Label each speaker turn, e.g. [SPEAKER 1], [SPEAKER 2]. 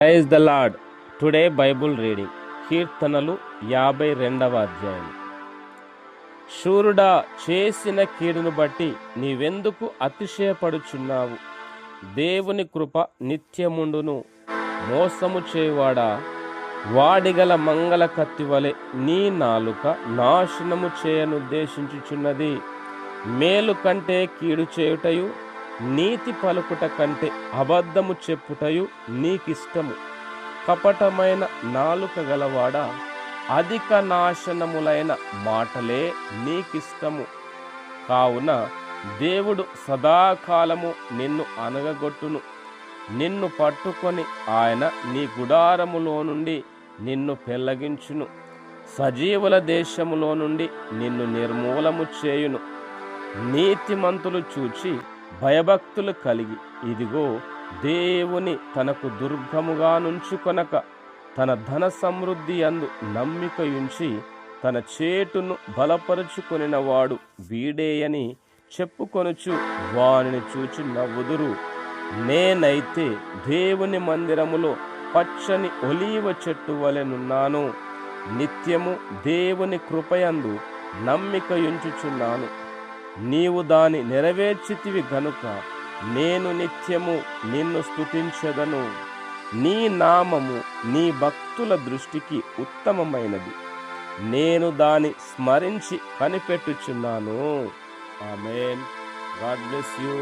[SPEAKER 1] Praise the lord. Today Bible reading కీర్తనలు 52వ అధ్యాయం. శూరుడా, చేసిన కీడును బట్టి నీవెందుకు అతిశయపడుచున్నావు? దేవుని కృప నిత్యముండును. మోసము చేయువాడా, వాడిగల మంగళ కత్తివలె నీ నాలుక నాశనము చేయనుద్దేశించుచున్నది. మేలు కంటే కీడు చేయుటయు, నీతి పలుకుట కంటే అబద్ధము చెప్పుటయు నీకిష్టము. కపటమైన నాలుక గలవాడా, అధిక నాశనములైన మాటలే నీకిష్టము. కావున దేవుడు సదాకాలము నిన్ను అనగగొట్టును. నిన్ను పట్టుకొని ఆయన నీ గుడారములో నుండి నిన్ను పెళ్లగించును. సజీవుల దేశములో నుండి నిన్ను నిర్మూలము చేయును. నీతిమంతులు చూచి భయభక్తులు కలిగి, ఇదిగో దేవుని తనకు దుర్గముగా నుంచుకొనక తన ధన సమృద్ధి యందు నమ్మికయుంచి తన చేటును బలపరుచుకొనిన వాడు వీడేయని చెప్పుకొనుచు వానిని చూచి నవ్వుదురు. నేనైతే దేవుని మందిరములో పచ్చని ఒలీవ చెట్టు వలెనున్నాను. నిత్యము దేవుని కృపయందు నమ్మికయుంచుచున్నాను. నీవు దాని నెరవేర్చితివి గనుక నేను నిత్యము నిన్ను స్తుతించెదను. నీ నామము నీ భక్తుల దృష్టికి ఉత్తమమైనది. నేను దాని స్మరించి కనిపెట్టుచున్నాను. ఆమేన్. God bless you.